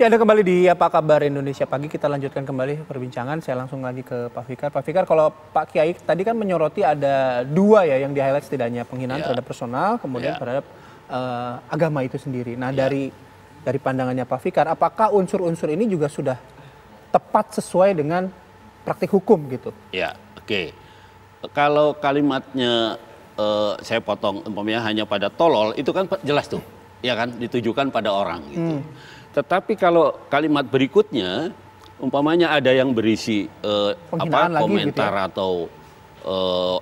Ya, Anda kembali di Apa Kabar Indonesia Pagi. Kita lanjutkan kembali perbincangan. Saya langsung lagi ke Pak Fikar. Pak Fikar, kalau Pak Kiai tadi kan menyoroti ada dua ya yang di-highlight setidaknya. Penghinaan terhadap personal, kemudian terhadap agama itu sendiri. Nah, dari pandangannya Pak Fikar, apakah unsur-unsur ini juga sudah tepat sesuai dengan praktik hukum gitu? Ya, oke. Kalau kalimatnya saya potong umpamanya hanya pada tolol, itu kan jelas tuh, ya kan, ditujukan pada orang gitu. Tetapi kalau kalimat berikutnya, umpamanya ada yang berisi komentar gitu ya, atau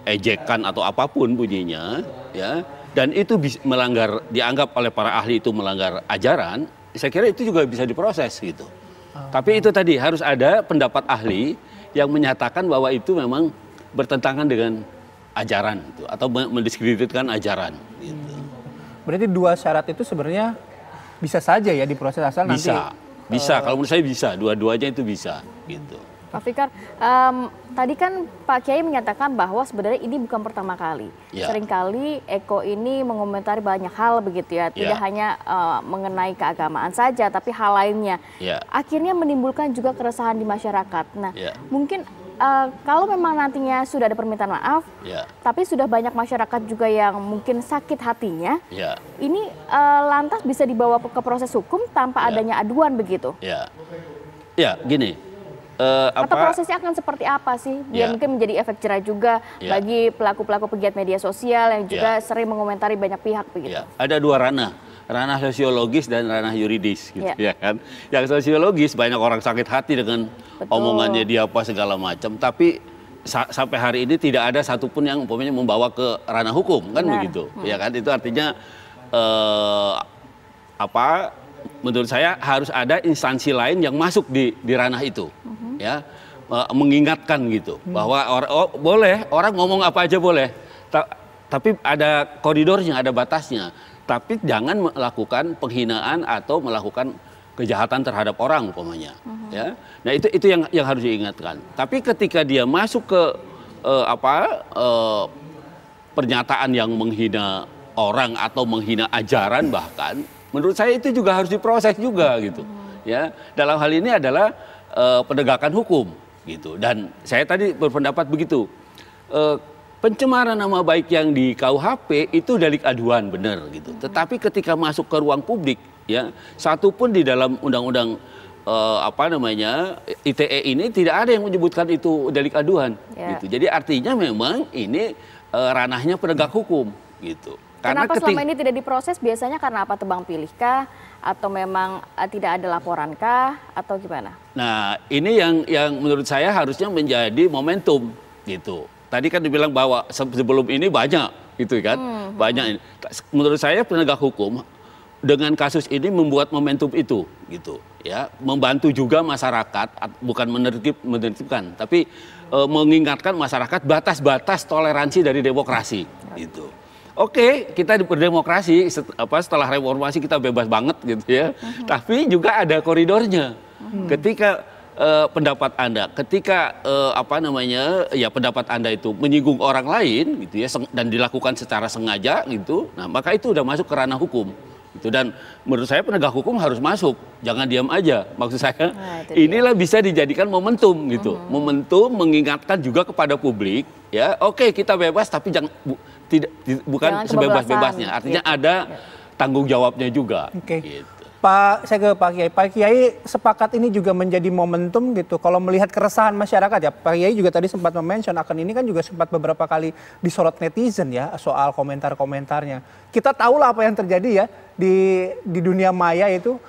ejekan atau apapun bunyinya, ya, dan itu melanggar, dianggap oleh para ahli itu melanggar ajaran, saya kira itu juga bisa diproses gitu. Tapi itu tadi harus ada pendapat ahli yang menyatakan bahwa itu memang bertentangan dengan ajaran itu, atau mendiskreditkan ajaran. Gitu. Berarti dua syarat itu sebenarnya bisa saja ya diproses asal nanti. Bisa. Kalau menurut saya bisa, dua-duanya itu bisa. Gitu. Pak Fikar, tadi kan Pak Kiai menyatakan bahwa sebenarnya ini bukan pertama kali. Seringkali Eko ini mengomentari banyak hal begitu ya, tidak hanya mengenai keagamaan saja, tapi hal lainnya. Akhirnya menimbulkan juga keresahan di masyarakat. Nah, mungkin kalau memang nantinya sudah ada permintaan maaf, tapi sudah banyak masyarakat juga yang mungkin sakit hatinya, ini lantas bisa dibawa ke proses hukum tanpa adanya aduan begitu? Ya, gini. Atau prosesnya akan seperti apa sih? Biar mungkin menjadi efek jerah juga bagi pelaku-pelaku pegiat media sosial yang juga sering mengomentari banyak pihak begitu. Ada dua ranah sosiologis dan ranah yuridis gitu, ya kan. Yang sosiologis banyak orang sakit hati dengan omongannya dia apa segala macam, tapi sampai hari ini tidak ada satupun yang umpamanya membawa ke ranah hukum, kan begitu. Ya kan, itu artinya menurut saya harus ada instansi lain yang masuk di ranah itu. Ya, mengingatkan gitu bahwa boleh orang ngomong apa aja boleh, tapi ada koridornya, ada batasnya. Tapi jangan melakukan penghinaan atau melakukan kejahatan terhadap orang umpamanya. Ya, nah itu yang harus diingatkan. Tapi ketika dia masuk ke pernyataan yang menghina orang atau menghina ajaran bahkan, menurut saya itu juga harus diproses juga gitu. Ya, dalam hal ini adalah penegakan hukum gitu. Dan saya tadi berpendapat begitu, pencemaran nama baik yang di KUHP itu delik aduan benar gitu. Tetapi ketika masuk ke ruang publik, ya, satupun di dalam undang-undang ITE ini tidak ada yang menyebutkan itu delik aduan gitu. Jadi artinya memang ini ranahnya penegak hukum gitu. Kenapa selama ini tidak diproses? Biasanya karena apa? Tebang pilihkah? Atau memang tidak ada laporankah? Atau gimana? Nah, ini yang menurut saya harusnya menjadi momentum gitu. Tadi kan dibilang bahwa sebelum ini banyak gitu kan, banyak ini. Menurut saya penegak hukum dengan kasus ini membuat momentum itu gitu, ya, membantu juga masyarakat, bukan menertibkan, tapi mengingatkan masyarakat batas-batas toleransi dari demokrasi gitu. Oke, kita berdemokrasi, setelah reformasi kita bebas banget gitu ya. Tapi juga ada koridornya. Ketika pendapat Anda, ketika pendapat Anda itu menyinggung orang lain gitu ya, dan dilakukan secara sengaja gitu, nah maka itu udah masuk ke ranah hukum. Gitu. Dan menurut saya penegak hukum harus masuk, jangan diam aja. Maksud saya inilah bisa dijadikan momentum gitu, momentum mengingatkan juga kepada publik, ya. Oke, kita bebas tapi bukan sebebas-bebasnya. Artinya ada tanggung jawabnya juga. Gitu. Saya ke Pak Kiai. Pak Kiai, sepakat ini juga menjadi momentum gitu. Kalau melihat keresahan masyarakat ya, Pak Kiai juga tadi sempat mention akan ini kan juga sempat beberapa kali disorot netizen ya soal komentar-komentarnya. Kita tahu lah apa yang terjadi ya di dunia maya itu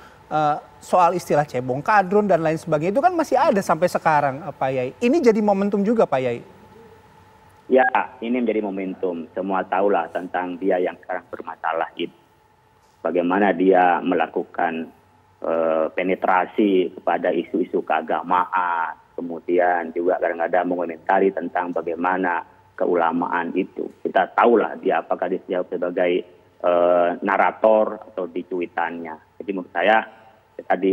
soal istilah cebong kadrun dan lain sebagainya itu kan masih ada sampai sekarang, Pak Kiai. Ini jadi momentum juga, Pak Kiai. Ya, ini menjadi momentum. Semua tahulah tentang dia yang sekarang bermasalah itu. Bagaimana dia melakukan penetrasi kepada isu-isu keagamaan. Kemudian juga kadang-kadang mengomentari tentang bagaimana keulamaan itu. Kita tahulah dia apakah dia sebagai narator atau di cuitannya. Jadi menurut saya tadi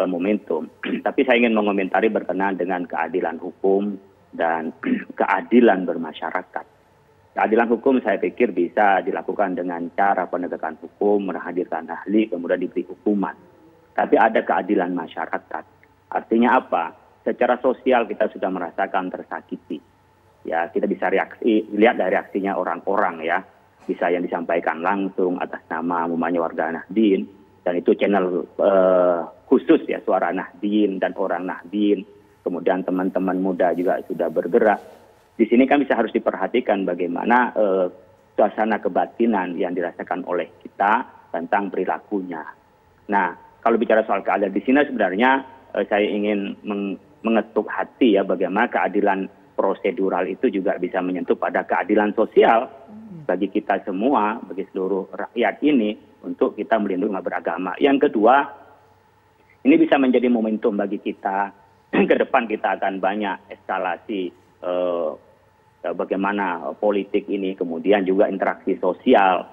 momentum. Tapi saya ingin mengomentari berkenaan dengan keadilan hukum dan keadilan bermasyarakat. Keadilan hukum saya pikir bisa dilakukan dengan cara penegakan hukum, menghadirkan ahli, kemudian diberi hukuman. tapi ada keadilan masyarakat. Artinya apa? Secara sosial kita sudah merasakan tersakiti. Ya, kita bisa lihat dari reaksinya orang-orang ya. Bisa yang disampaikan langsung atas nama umpamanya warga Nahdien, dan itu channel khusus ya, Suara Nahdien dan Orang Nahdien. Kemudian teman-teman muda juga sudah bergerak. Di sini kan harus diperhatikan bagaimana suasana kebatinan yang dirasakan oleh kita tentang perilakunya. Nah, kalau bicara soal keadilan di sini sebenarnya saya ingin mengetuk hati ya, bagaimana keadilan prosedural itu juga bisa menyentuh pada keadilan sosial bagi kita semua, bagi seluruh rakyat ini, untuk kita melindungi beragama. Yang kedua, ini bisa menjadi momentum bagi kita. Ke depan kita akan banyak eskalasi bagaimana politik ini, kemudian juga interaksi sosial.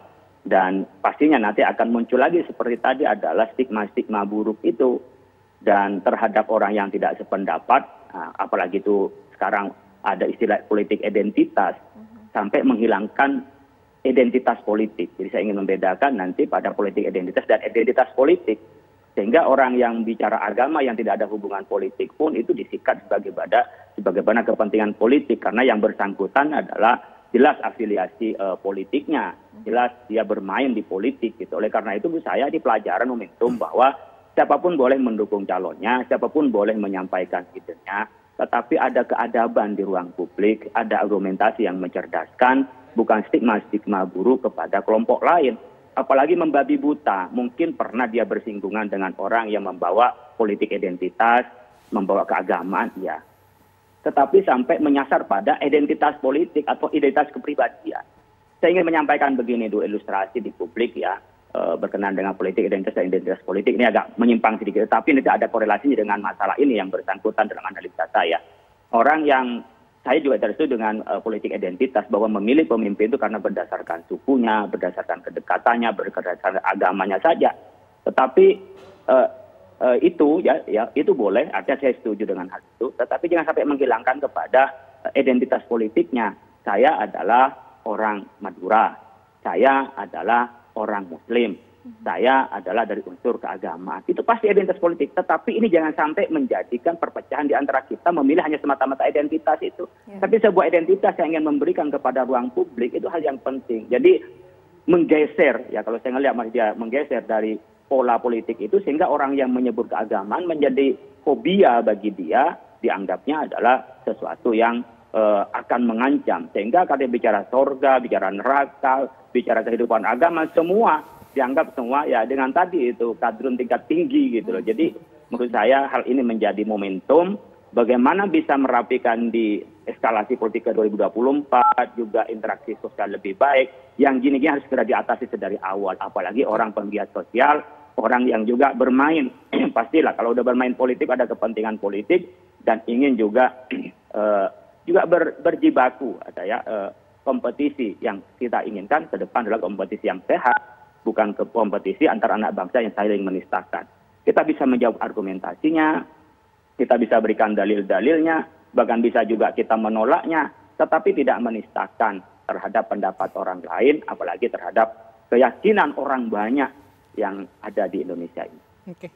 Dan pastinya nanti akan muncul lagi seperti tadi adalah stigma-stigma buruk itu. Dan terhadap orang yang tidak sependapat, apalagi itu sekarang ada istilah politik identitas, sampai menghilangkan identitas politik. Jadi saya ingin membedakan nanti pada politik identitas dan identitas politik. Sehingga orang yang bicara agama yang tidak ada hubungan politik pun itu disikat sebagaimana kepentingan politik. Karena yang bersangkutan adalah jelas afiliasi politiknya, jelas dia bermain di politik gitu. Oleh karena itu saya di pelajaran momentum bahwa siapapun boleh mendukung calonnya, siapapun boleh menyampaikan idenya, tetapi ada keadaban di ruang publik, ada argumentasi yang mencerdaskan, bukan stigma-stigma buruk kepada kelompok lain. Apalagi membabi buta, mungkin pernah dia bersinggungan dengan orang yang membawa politik identitas, membawa keagamaan, ya. Tetapi sampai menyasar pada identitas politik atau identitas kepribadian. Saya ingin menyampaikan begini dulu, ilustrasi di publik ya, berkenaan dengan politik identitas dan identitas politik. Ini agak menyimpang sedikit, tapi tidak ada korelasinya dengan masalah ini yang bersangkutan dalam analisa saya. Orang yang saya juga tidak setuju dengan politik identitas, bahwa memilih pemimpin itu karena berdasarkan sukunya, berdasarkan kedekatannya, berdasarkan agamanya saja. Tetapi itu ya itu boleh, artinya saya setuju dengan hal itu. Tetapi jangan sampai menghilangkan kepada identitas politiknya. Saya adalah orang Madura, saya adalah orang Muslim, saya adalah dari unsur keagamaan. Itu pasti identitas politik. Tetapi ini jangan sampai menjadikan perpecahan di antara kita memilih hanya semata-mata identitas itu. Ya. Tapi sebuah identitas yang ingin memberikan kepada ruang publik itu hal yang penting. Jadi menggeser, ya kalau saya melihat Mas dia menggeser dari pola politik itu, sehingga orang yang menyebut keagamaan menjadi fobia bagi dia, dianggapnya adalah sesuatu yang akan mengancam. Sehingga kalau bicara surga, bicara neraka, bicara kehidupan agama, semua dianggap semua ya dengan tadi itu kadrun tingkat tinggi gitu loh. Jadi menurut saya hal ini menjadi momentum bagaimana bisa merapikan di eskalasi politik ke 2024, juga interaksi sosial lebih baik. Yang gini-gini harus segera diatasi sedari awal. Apalagi orang penggiat sosial, orang yang juga bermain. Pastilah kalau udah bermain politik ada kepentingan politik dan ingin juga berjibaku. Ada ya kompetisi yang kita inginkan ke depan adalah kompetisi yang sehat, bukan kompetisi antara anak bangsa yang saling menistakan. Kita bisa menjawab argumentasinya, kita bisa berikan dalil-dalilnya, bahkan bisa juga kita menolaknya, tetapi tidak menistakan terhadap pendapat orang lain, apalagi terhadap keyakinan orang banyak yang ada di Indonesia ini. Oke.